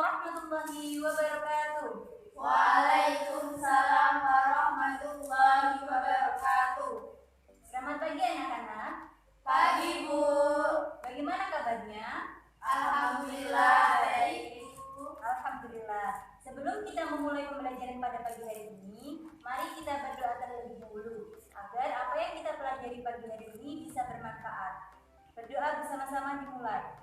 warahmatullahi wabarakatuh. Waalaikumsalam warahmatullahi wabarakatuh. Selamat pagi anak-anak. Pagi, Bu. Bagaimana kabarnya? Alhamdulillah baik, Bu. Alhamdulillah. Sebelum kita memulai pembelajaran pada pagi hari ini, mari kita berdoa terlebih dahulu agar apa yang kita pelajari pagi hari ini bisa bermanfaat. Berdoa bersama-sama dimulai.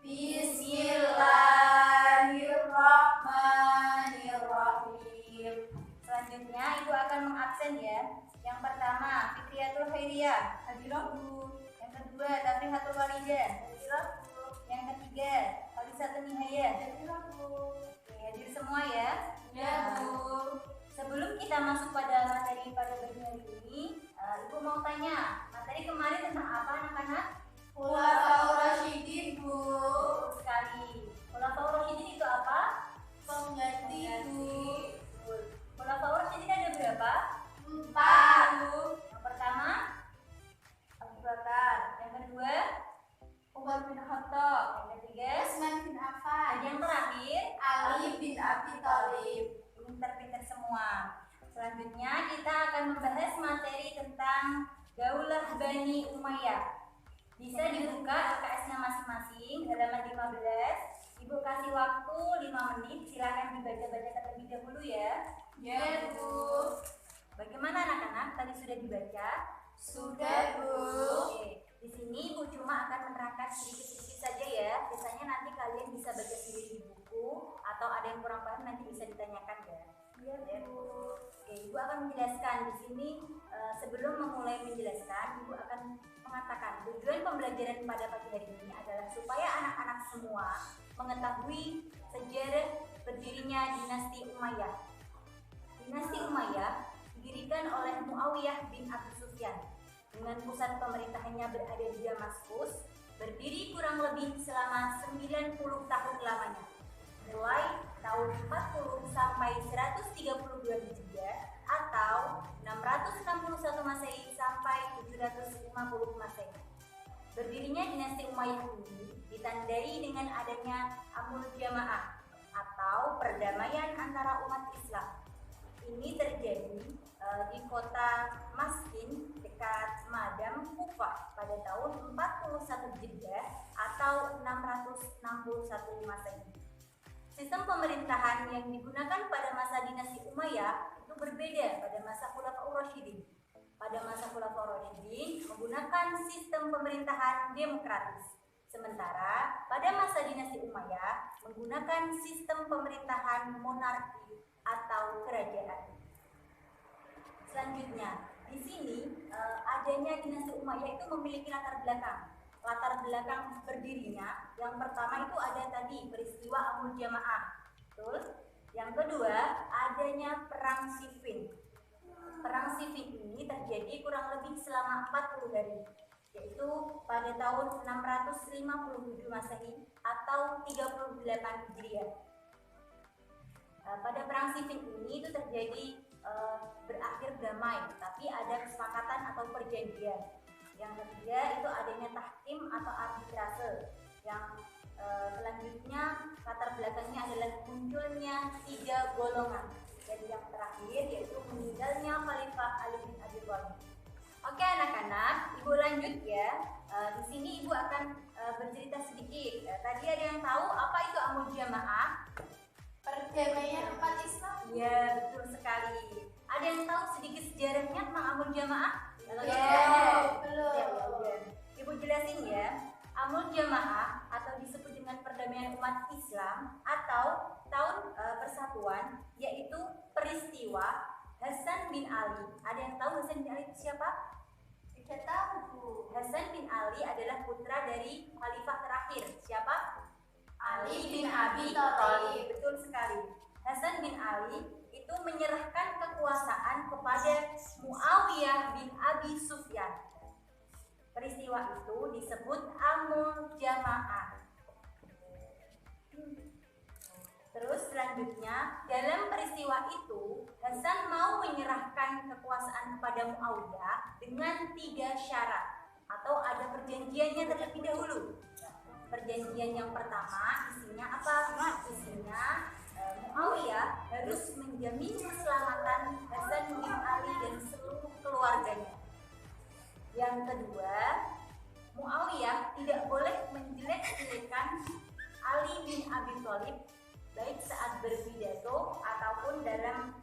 Bismillahirrahmanirrahim. Selanjutnya Ibu akan mengabsen ya. Yang pertama, Fikriyatul Khairiyah. Hadirat, Bu. Yang kedua, Tafrihatul Walidah. Hadirat, Bu. Yang ketiga, Khalisatun Nihayah. Hadirat, Bu. Oke, hadir semua ya. Ya, Bu. Sebelum kita masuk pada materi pada pagi hari ini, Ibu mau tanya, materi kemarin tentang apa anak-anak? Khulafaur Rasyidin, Bu. Betul sekali. Khulafaur Rasyidin itu apa? Pengganti, Bu. Betul. Khulafaur Rasyidin ada berapa? 4, Bu. Yang pertama, Abu Bakar. Yang kedua, Umar bin Khattab. yang ketiga, Utsman bin dan Affan. yang terakhir, Ali bin Abi Thalib. pinter-pinter semua. Selanjutnya kita akan membahas materi tentang Daulah Bani Umayyah. Bisa dibuka LKS-nya masing-masing halaman 15. Ibu kasih waktu 5 menit. Silakan dibaca-baca terlebih dahulu ya. Ya, Bu. Bagaimana anak-anak? Tadi sudah dibaca? Sudah, Bu. Oke. Di sini Ibu cuma akan menerangkan sedikit-sedikit saja ya. Biasanya nanti kalian bisa baca sendiri di buku atau ada yang kurang paham nanti bisa ditanyakan ya. Ya, Bu. Oke, Ibu akan menjelaskan di sini. Sebelum memulai menjelaskan, Ibu akan mengatakan tujuan pembelajaran pada pagi hari ini adalah supaya anak-anak semua mengetahui sejarah berdirinya dinasti Umayyah. Dinasti Umayyah didirikan oleh Muawiyah bin Abi Sufyan dengan pusat pemerintahannya berada di Damaskus, berdiri kurang lebih selama 90 tahun lamanya, mulai tahun 40 sampai 132 Hijriah atau 661 Masehi sampai 750 Masehi. Berdirinya dinasti Umayyah ini ditandai dengan adanya Amul Jamaah atau perdamaian antara umat Islam. Ini terjadi di kota Maskin dekat Madam, Kufah pada tahun 41 Hijriah atau 661 Masehi. Sistem pemerintahan yang digunakan pada masa dinasti Umayyah itu berbeda pada masa Khulafaur Rasyidin. Pada masa Khulafaur Rasyidin menggunakan sistem pemerintahan demokratis. Sementara pada masa dinasti Umayyah menggunakan sistem pemerintahan monarki atau kerajaan. Selanjutnya, di sini adanya dinasti Umayyah itu memiliki latar belakang. Latar belakang berdirinya, yang pertama itu ada tadi peristiwa Amul Jamaah. Betul? Yang kedua, adanya perang Siffin. Perang Siffin ini terjadi kurang lebih selama 40 hari, yaitu pada tahun 657 Masehi atau 38 Hijriah. Pada perang Siffin ini itu terjadi berakhir damai, tapi ada kesepakatan atau perjanjian. Yang ketiga itu adanya tahkim atau arbitrase. Yang selanjutnya latar belakangnya adalah munculnya 3 golongan. Dan yang terakhir yaitu meninggalnya Khalifah Ali bin Abi Thalib. Oke anak-anak, Ibu lanjut ya. Di sini Ibu akan bercerita sedikit. Tadi ada yang tahu apa itu Amul Jamaah? Perdamaian umat Islam. Iya, betul sekali. Ada yang tahu sedikit sejarahnya tentang Amul Jamaah? Belum. Ibu jelasin ya. Amul Jamaah atau disebut dengan perdamaian umat Islam atau tahun persatuan, yaitu peristiwa Hasan bin Ali. Ada yang tahu Hasan bin Ali itu siapa? Tidak tahu, Bu. Hasan bin Ali adalah putra dari khalifah terakhir. Siapa? Ali bin Abi Thalib. Betul sekali. Hasan bin Ali itu menyerahkan kekuasaan kepada Muawiyah bin Abi Sufyan. Peristiwa itu disebut Amul Jamaah. Terus selanjutnya, dalam peristiwa itu Hasan mau menyerahkan kekuasaan kepada Muawiyah dengan 3 syarat atau ada perjanjiannya terlebih dahulu. perjanjian yang pertama isinya apa? Isinya Muawiyah harus menjamin keselamatan Hasan bin Ali dan seluruh keluarganya. Yang kedua, Muawiyah tidak boleh menjelek-jelekan Ali bin Abi Thalib baik saat berpidato ataupun dalam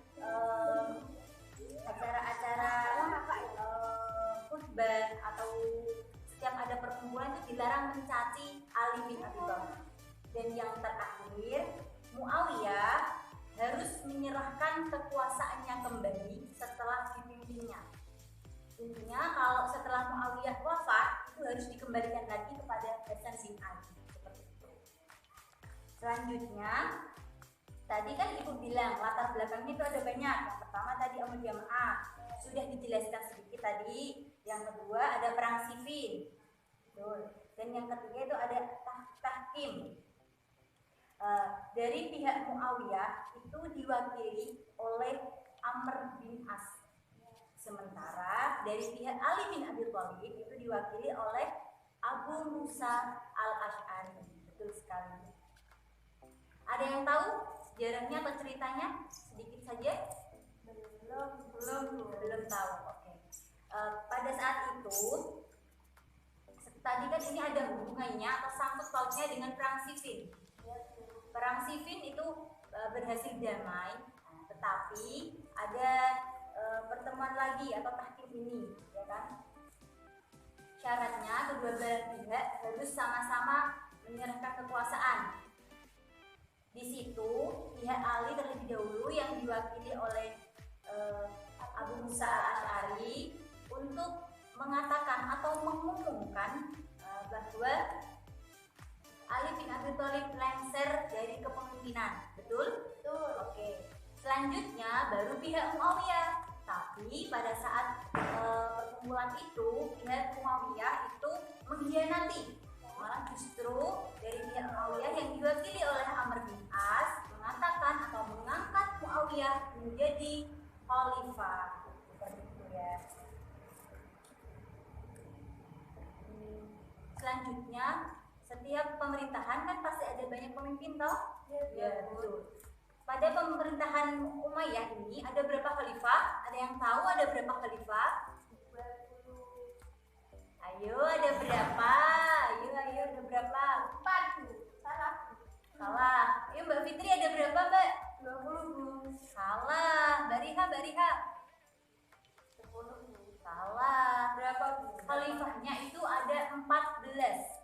acara-acara khutbah atau setiap ada perkumpulan itu dilarang mencaci Ali bin Abi Thalib. Dan yang terakhir, Muawiyah harus menyerahkan kekuasaannya kembali setelah dipimpinnya. Intinya kalau setelah Muawiyah wafat itu harus dikembalikan lagi kepada Hasan bin Ali. Seperti itu. Selanjutnya, tadi kan ibu bilang latar belakangnya itu ada banyak. Yang pertama tadi Amul Jamaah sudah dijelaskan sedikit tadi. Yang kedua ada perang Siffin. Betul. Dan yang ketiga itu ada tahkim. Dari pihak Muawiyah itu diwakili oleh Amr bin As. Sementara dari pihak Ali bin Abi Thalib itu diwakili oleh Abu Musa al-Ash'ari. Betul sekali. Ada yang tahu sejarahnya atau ceritanya? Sedikit saja? Belum tahu. Oke. Pada saat itu, tadi kan ini ada hubungannya atau sangkut pautnya dengan perang Siffin. Perang Siffin itu berhasil damai, tetapi ada pertemuan lagi atau tahkim ini, ya kan? Syaratnya kedua belah pihak harus sama-sama menyerahkan kekuasaan. Di situ pihak Ali terlebih dahulu yang diwakili oleh Abu Musa al-Ash'ari untuk mengatakan atau mengumumkan bahwa Ali bin Abi Thalib lengser dari kepemimpinan. Betul? Betul. Oke. Selanjutnya baru pihak Muawiyah. Tapi pada saat perkumpulan itu pihak Muawiyah itu mengkhianati. Malah justru dari pihak Muawiyah yang diwakili oleh Amr bin As mengatakan atau mengangkat Muawiyah menjadi khalifah. Seperti itu ya. Selanjutnya, setiap pemerintahan kan pasti ada banyak pemimpin toh? Ya, betul. Pada pemerintahan Umayyah ini ada berapa khalifah? Ada yang tahu ada berapa khalifah? 20. Ayo, ada berapa? Ayo, ada berapa? 4, Bu. Salah. Ayo Mbak Fitri ada berapa, Mbak? 20, Bu. Salah. Mbak Riha. 10, Bu. Salah. Berapa, Bu? Khalifahnya itu ada 14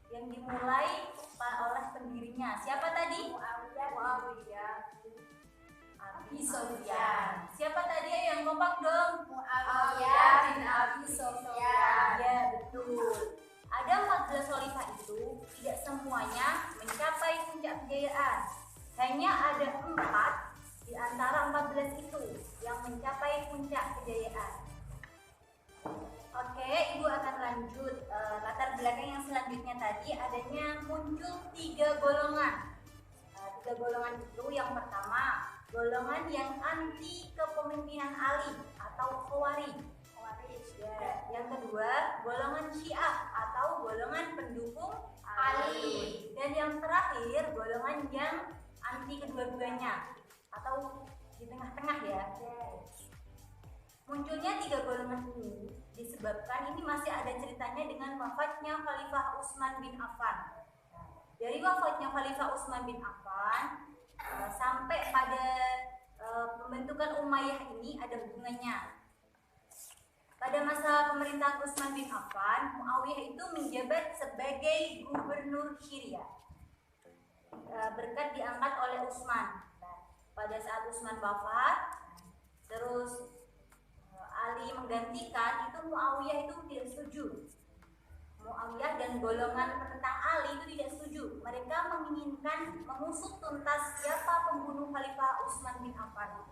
yang dimulai oleh pendirinya. Siapa tadi? Muawiyah. Abi Sufyan. Siapa tadi yang kompak dong? Muawiyah bin Abi Sufyan. Ya, betul. Ada 14 khalifah itu tidak semuanya mencapai puncak kejayaan. Hanya ada 4 di antara 14 itu yang mencapai puncak kejayaan. Oke, Ibu akan lanjut latar belakang yang selanjutnya tadi adanya muncul 3 golongan. 3 golongan itu yang pertama golongan yang anti kepemimpinan Ali atau Khawarij. Ya. Yang kedua golongan Syiah atau golongan pendukung Ali. Dan yang terakhir golongan yang anti kedua-duanya atau di tengah-tengah ya. Munculnya 3 golongan ini disebabkan ini masih ada ceritanya dengan wafatnya Khalifah Utsman bin Affan. Dari wafatnya Khalifah Utsman bin Affan sampai pada pembentukan Umayyah ini ada hubungannya. Pada masa pemerintahan Utsman bin Affan, Muawiyah itu menjabat sebagai gubernur Syria. Berkat diangkat oleh Utsman. Pada saat Utsman wafat, terus Ali menggantikan, itu Muawiyah itu tidak setuju. Muawiyah dan golongan penentang Ali itu tidak setuju. Mereka menginginkan mengusut tuntas siapa pembunuh Khalifah Utsman bin Affan.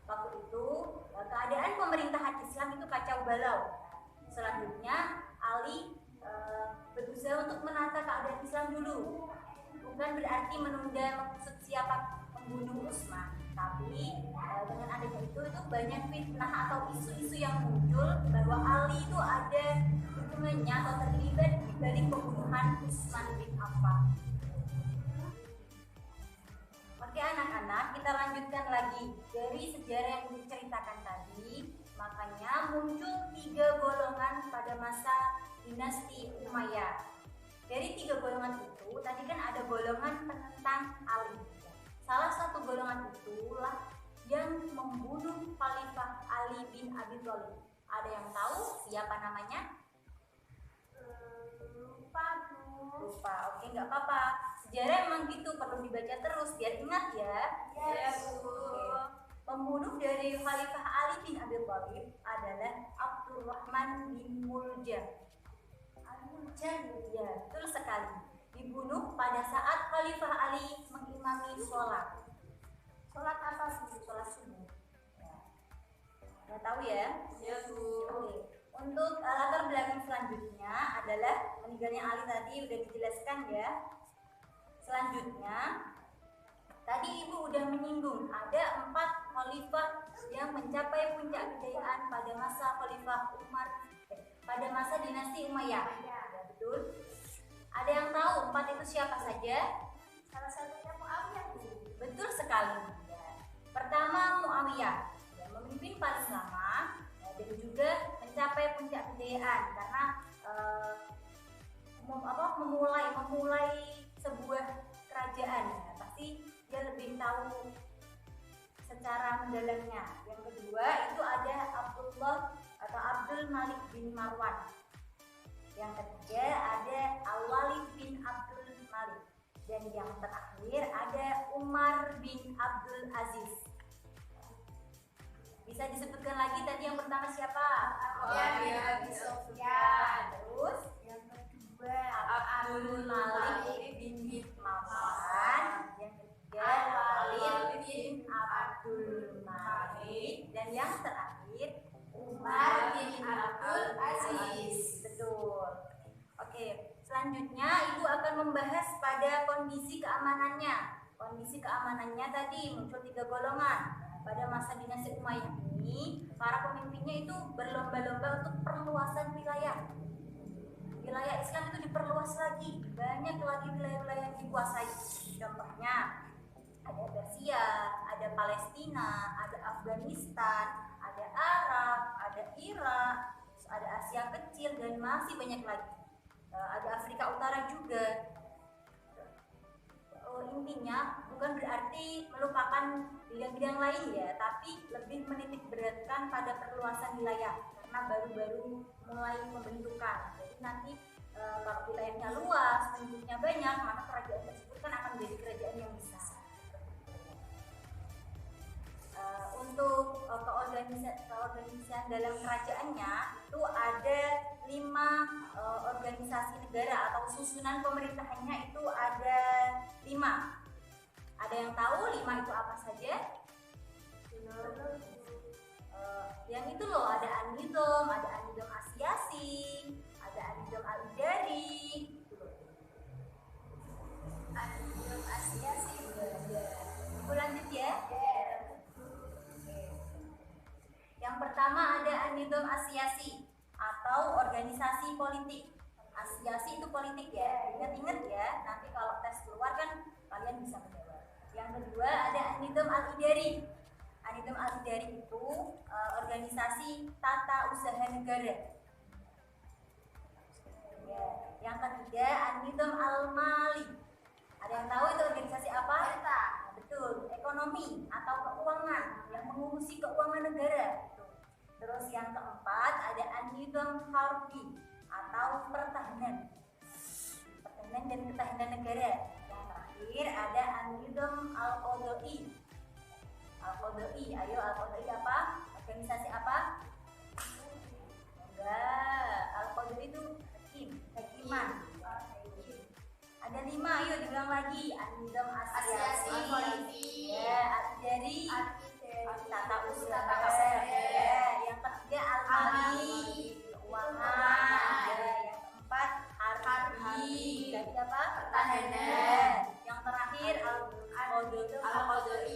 Waktu itu keadaan pemerintahan Islam itu kacau balau. Selanjutnya Ali berusaha untuk menata keadaan Islam dulu. Bukan berarti menunda mengusut siapa membunuh Utsman. Tapi dengan adanya itu banyak fitnah atau isu-isu yang muncul bahwa Ali itu ada hubungannya atau terlibat di balik pembunuhan Utsman bin Affan. Oke anak-anak, kita lanjutkan lagi dari sejarah yang diceritakan tadi. Makanya muncul 3 golongan pada masa dinasti Umayyah. Dari 3 golongan itu, tadi kan ada golongan penentang Ali. Salah satu golongan itulah yang membunuh Khalifah Ali bin Abi Thalib. Ada yang tahu siapa namanya? Lupa. Oke, nggak apa-apa. Sejarah emang gitu, perlu dibaca terus biar ingat ya. Yes, Bu. Pembunuh dari Khalifah Ali bin Abi Thalib adalah Abdurrahman bin Muljam. Ya, betul sekali. Dibunuh pada saat Khalifah Ali mengimami sholat. Sholat apa sih? Sholat subuh. Ya. Udah tahu ya? Ya, Bu. Oke. Untuk latar belakang selanjutnya adalah meninggalnya Ali tadi udah dijelaskan ya. Selanjutnya, tadi Ibu udah menyinggung ada 4 khalifah yang mencapai puncak kejayaan pada masa Khalifah pada masa dinasti Umayyah. Ya, betul. Ada yang tahu 4 itu siapa saja? Salah satunya Muawiyah, Bu. Betul sekali. Ya. Pertama Muawiyah, yang memimpin paling lama dan juga mencapai puncak kejayaan karena memulai sebuah kerajaan ya. Pasti dia lebih tahu secara mendalamnya. Yang kedua itu ada Abdul Malik bin Marwan. Yang ketiga ada Al-Walid bin Abdul Malik. Dan yang terakhir ada Umar bin Abdul Aziz. Bisa disebutkan lagi tadi yang pertama siapa? Muawiyah bin Sufyan. Terus Yang kedua Abdul Malik bin Marwan. Yang ketiga Al-Walid bin Abdul Malik. Dan yang terakhir Umar bin Abdul Aziz. Betul. Oke, selanjutnya Ibu akan membahas pada kondisi keamanannya. Kondisi keamanannya tadi muncul 3 golongan. Pada masa dinasti Umayyah ini, para pemimpinnya itu berlomba-lomba untuk perluasan wilayah. Wilayah Islam itu diperluas lagi, banyak lagi wilayah-wilayah yang dikuasai. Contohnya, ada Persia, ada Palestina, ada Afghanistan, ada Arab, ada Irak, ada Asia Kecil, dan masih banyak lagi. Ada Afrika Utara juga. Intinya bukan berarti melupakan bidang-bidang lain ya, tapi lebih menitik beratkan pada perluasan wilayah karena baru-baru mulai pembentukan. Jadi nanti kalau wilayahnya luas, penduduknya banyak, maka kerajaan tersebut kan akan menjadi kerajaan yang besar. Untuk keorganisasian dalam kerajaannya itu ada 5 organisasi negara atau susunan pemerintahannya itu ada 5. Ada yang tahu 5 itu apa saja? Yang itu loh, ada An-Nizam, ada An-Nizam Asyasi, ada An-Nizam Al-Idari. An-Nizam Asyasi. Ibu lanjut ya. Yang pertama ada An-Nizam Asyasi atau organisasi politik. Asyasi itu politik ya. Ingat-ingat ya, nanti kalau tes keluar kan kalian bisa menjawab. Yang kedua ada An-Nizam Al-Idari. An-Nizam Al-Idari itu organisasi tata usaha negara. Ya. Yang ketiga An-Nizam Al-Mali. Ada yang tahu itu organisasi apa? Harta. Betul, ekonomi atau keuangan yang mengurusi keuangan negara. Terus yang keempat ada An-Nizam Harbi atau pertahanan dan ketahanan negara. Yang terakhir ada An-Nizam Al-Qadai. Al-Qadai, ayo Al-Qadai apa? Organisasi apa? Enggak, Al-Qadai itu hakiman. Ada 5, ayo dibilang lagi. An-Nizam Asyasi, ya, Al-Idari, tata usaha, ya. Yang ketiga Al-Mali, keuangan, ya. Yang keempat Harbi, jadi apa? Pertahanan. Yang terakhir Al-Qadai,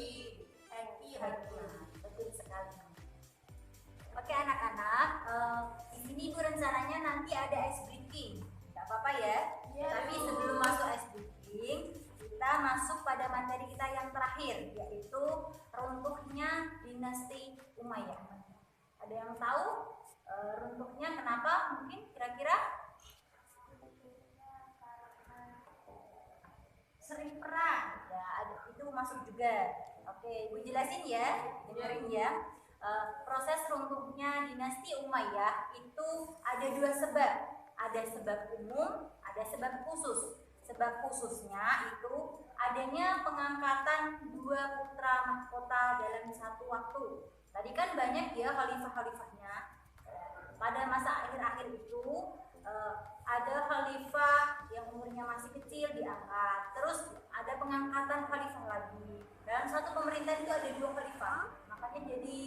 materi kita yang terakhir, yaitu runtuhnya dinasti Umayyah. Ada yang tahu runtuhnya kenapa? Mungkin kira-kira sering perang. Ya, itu masuk juga. Oke, Ibu jelasin ya, dengerin ya. Proses runtuhnya dinasti Umayyah itu ada dua sebab. Ada sebab umum, ada sebab khusus. Sebab khususnya itu adanya pengangkatan dua putra mahkota dalam satu waktu. Tadi kan banyak ya khalifah-khalifahnya. Pada masa akhir-akhir itu ada khalifah yang umurnya masih kecil diangkat. Terus ada pengangkatan khalifah lagi. Dalam satu pemerintahan itu ada dua khalifah. Makanya jadi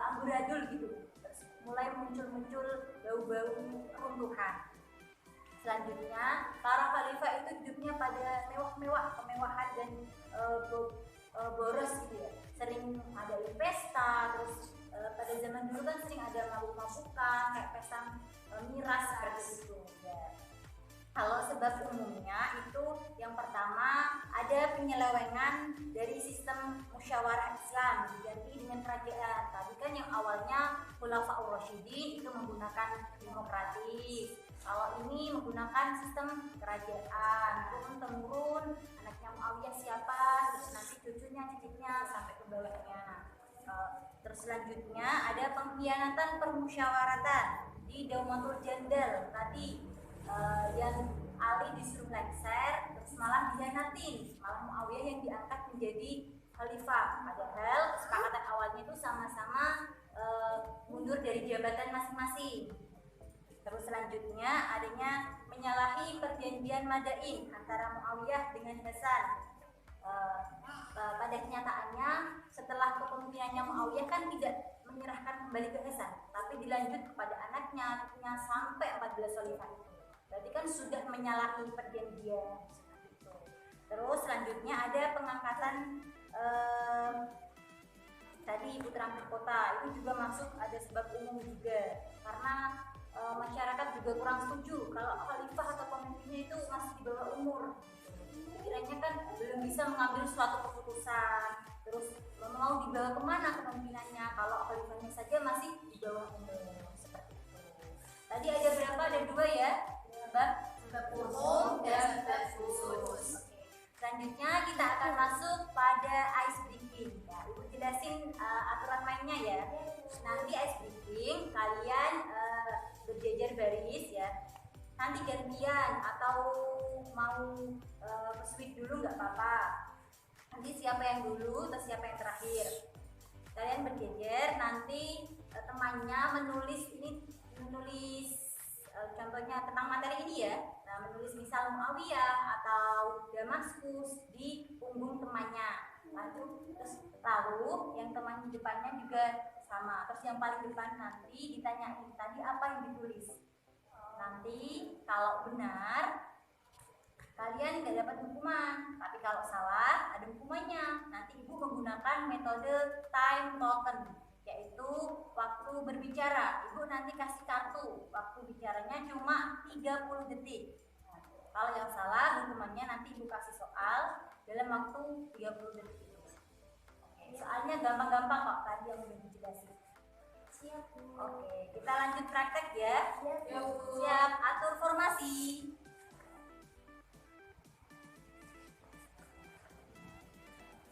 amburadul gitu. Terus mulai muncul-muncul bau-bau runtuhan. Selanjutnya, para khalifah itu hidupnya pada mewah-mewah, kemewahan dan boros gitu ya. Sering ada pesta, terus pada zaman dulu kan sering ada mabuk-mabukan, kayak pesta miras seperti itu. Ya. Kalau sebab umumnya itu yang pertama ada penyelewengan dari sistem musyawarah Islam diganti dengan kerajaan. Tadi kan yang awalnya Khulafaur Rasyidin itu menggunakan demokratis. Kalau ini menggunakan sistem kerajaan, turun temurun, anaknya Muawiyah siapa, terus nanti cucunya, cicitnya sampai ke bawahnya. Terus selanjutnya ada pengkhianatan permusyawaratan di Daumatul Jandal tadi. Yang Ali disuruh lengser, terus malah dikhianatin, malah Muawiyah yang diangkat menjadi khalifah. Padahal kesepakatan awalnya itu sama-sama mundur dari jabatan masing-masing. Terus selanjutnya adanya menyalahi perjanjian Madain antara Muawiyah dengan Hasan. Pada kenyataannya setelah kepemimpinannya Muawiyah kan tidak menyerahkan kembali ke Hasan, tapi dilanjut kepada anaknya sampai 14 khalifah itu. Berarti kan sudah menyalahi perjanjian. Terus selanjutnya ada pengangkatan tadi putra mahkota, itu juga masuk, ada sebab umum juga karena masyarakat juga kurang setuju kalau khalifah atau pemimpinnya itu masih di bawah umur. Kiranya kan belum bisa mengambil suatu keputusan, terus mau dibawa kemana kepemimpinannya kalau khalifahnya saja masih di bawah umur seperti itu. Tadi ada berapa? Ada dua ya, sebab umum dan sebab khusus. Selanjutnya kita akan masuk pada ice breaking. Ya, Ibu jelasin aturan mainnya ya. Nanti ice breaking kalian berjejer baris ya. Nanti gantian atau mau sweet dulu nggak apa-apa. Nanti siapa yang dulu terus siapa yang terakhir. Kalian berjejer, nanti temannya menulis contohnya tentang materi ini ya. Nah, menulis misal Muawiyah atau Damaskus di punggung temannya. Lalu yang teman depannya juga sama. Terus yang paling depan nanti ditanyain tadi apa yang ditulis. Nanti kalau benar kalian nggak dapat hukuman, tapi kalau salah ada hukumannya. Nanti ibu menggunakan metode time token, yaitu waktu berbicara. Ibu nanti kasih kartu, waktu bicaranya cuma 30 detik. Kalau yang salah hukumannya nanti ibu kasih soal dalam waktu 30 detik itu. Oke, soalnya gampang-gampang kok tadi yang udah dijelasin. Siap, Bu. Oke, kita lanjut praktek ya. Siap, Bu. Siap, atur formasi.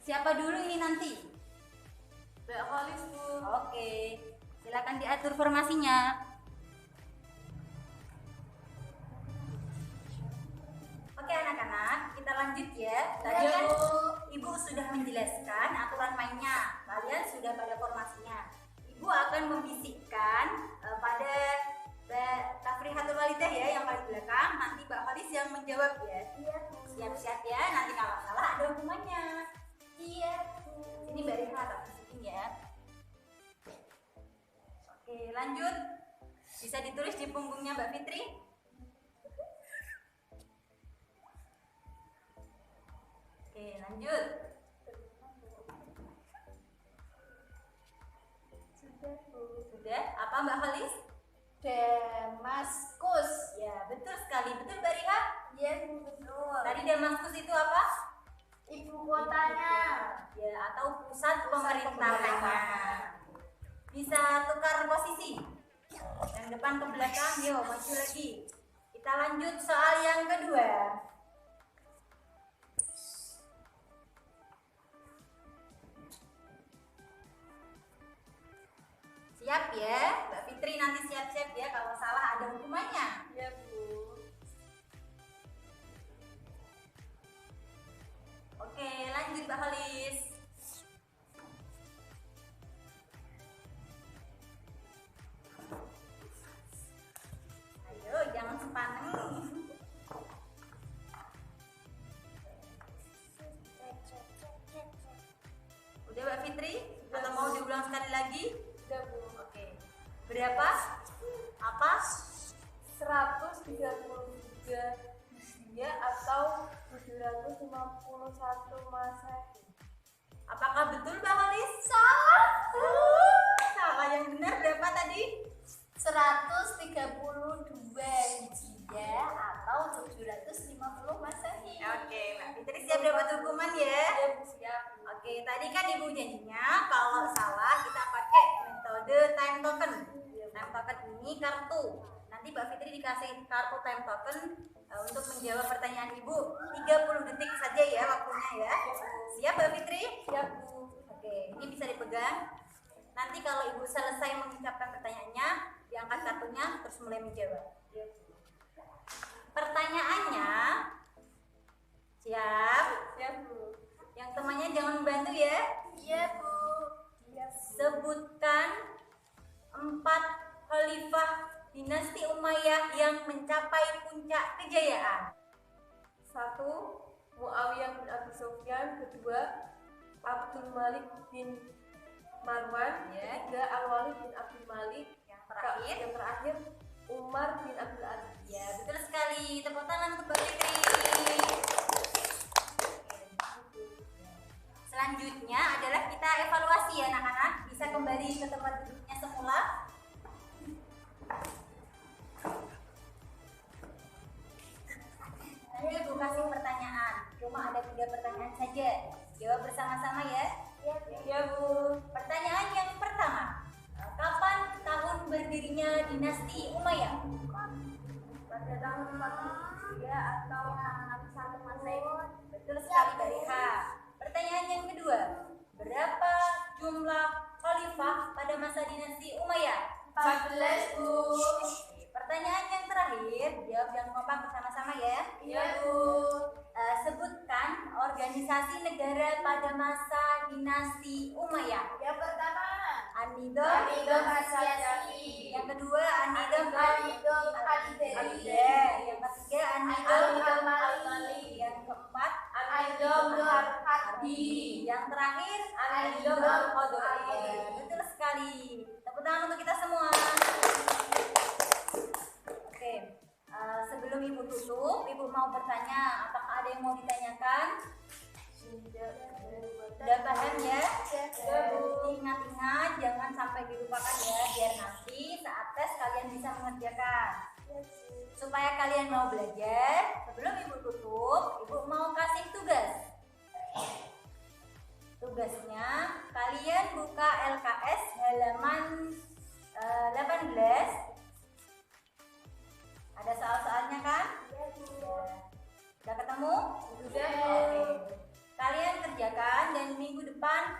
Siapa dulu ini nanti? Mbak Khalis, Bu. Oke, silakan diatur formasinya. Oke anak-anak, kita lanjut ya. Tadi kan Ibu sudah menjelaskan aturan mainnya. Kalian sudah pada formasinya. Ibu akan membisikkan pada Mbak Tafrihatul Walidah ya yang paling belakang. Nanti Mbak Khalis yang menjawab ya. Siap-siap ya. Nanti kalau salah ada hukumannya. Iya, Bu. Ini Mbak Rika tak bisikin ya. Oke, lanjut. Bisa ditulis di punggungnya Mbak Fitri. Oke, lanjut. Sudah, Bu. Sudah? Apa Mbak Khalis? Damaskus. Ya, betul sekali. Betul Mbak Rika? Iya, Bu, betul. Tadi Damaskus itu apa? Ibu kota Kotanya. Ya, atau pusat pemerintahannya. Bisa tukar posisi. Yang depan ke belakang, yuk maju lagi. Kita lanjut soal yang kedua. Siap ya, Mbak Fitri nanti siap-siap ya, kalau salah ada hukumannya. Ya, Bu. Oke, lanjut Mbak Halis. Ayo, jangan sepaneng. Udah Mbak Fitri? Atau mau diulang sekali lagi? Udah, Bu. Oke. Berapa? Apa? 133 Hijriah atau 751 Masehi. Apakah betul Mbak Halis? Salah. Salah, yang benar berapa tadi? 132 Hijriah atau 750 Masehi. Oke, Mbak Fitri siap dapat hukuman ya? Ya, Bu, siap. Oke, tadi kan Ibu janjinya kalau salah kita pakai metode time token. Time token ini kartu. Nanti Mbak Fitri dikasih kartu time token untuk menjawab pertanyaan Ibu 30 detik saja ya waktunya ya. Siap Mbak Fitri? Siap, Bu. Oke, ini bisa dipegang. Nanti kalau Ibu selesai mengucapkan pertanyaannya, diangkat kartunya terus mulai menjawab. Pertanyaannya, siap? Siap, Bu. Yang temannya jangan membantu ya. Iya, Bu. Sebutkan 4 khalifah dinasti Umayyah yang mencapai puncak kejayaan. 1. Muawiyah bin Abi Sufyan. 2. Abdul Malik bin Marwan. Ya. 3. Al-Walid bin Abdul Malik. Yang terakhir, Yang terakhir Umar bin Abdul Aziz. ya betul sekali. Tepuk tangan untuk Mbak Fitri. Selanjutnya adalah kita evaluasi ya anak-anak. Bisa kembali ke tempat duduknya semula. Nanti Ibu kasih pertanyaan. Cuma ada 3 pertanyaan saja. Jawab bersama-sama ya. Ya, Bu. Pertanyaan yang pertama. Kapan tahun berdirinya dinasti Umayyah? Pada tahun 4 Hijriah atau 61 Masehi. Betul sekali Mbak Iha. Pertanyaan yang kedua. Berapa jumlah khalifah pada masa dinasti Umayyah? 14, Bu. Pertanyaan yang terakhir, jawab yang kompak bersama-sama ya. Iya, Bu. Sebutkan organisasi negara pada masa dinasti Umayyah. Yang pertama, An-Nidham, An-Nidham Asyasi. yang kedua An-Nidham An-Nidham Al-Iberi. Al-Iberi, yang ketiga An-Nidham An-Nidham Al-Mali, yang keempat An-Nidham Al-Harbi. yang terakhir An-Nidham Al-Qadhi. Betul sekali. Tepuk tangan untuk kita semua. Oke, sebelum Ibu tutup, Ibu mau bertanya, apakah ada yang mau ditanyakan? Sudah paham ya? Ingat-ingat, jangan sampai dilupakan ya, biar nanti saat tes kalian bisa mengerjakan. Supaya kalian mau belajar, sebelum Ibu tutup, Ibu mau kasih tugas. Tugasnya, kalian buka LKS halaman 18. Ada soal-soalnya kan? Udah ketemu? Sudah, Bu. Oke. Kalian kerjakan dan minggu depan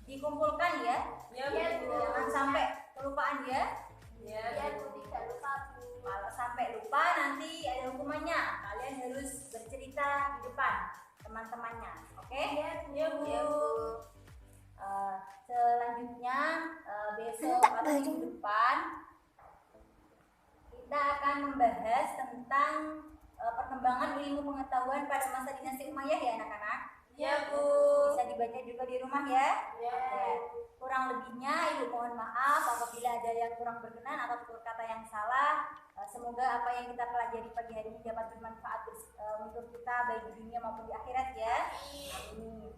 dikumpulkan ya. Ya, Bu. Jangan sampai kelupaan ya. Ya, Ya, Bu. Bu, tidak lupa, Bu. Kalau sampai lupa nanti ada hukumannya. Kalian harus bercerita di depan teman-temannya. Oke? Ya, Bu. Ya, Bu. Selanjutnya besok atau minggu depan kita akan membahas tentang perkembangan ilmu pengetahuan pada masa dinasti Umayyah ya anak-anak. Ya, Bu. Bisa dibaca juga di rumah ya. Ya. Kurang lebihnya Ibu mohon maaf apabila ada yang kurang berkenan atau tutur kata yang salah. Semoga apa yang kita pelajari pagi hari ini dapat bermanfaat untuk kita baik di dunia maupun di akhirat ya. Amin.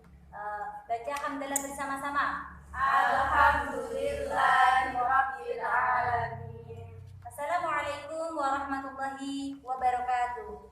Baca hamdalah bersama-sama. Alhamdulillahirabbil alamin. Assalamualaikum warahmatullahi wabarakatuh.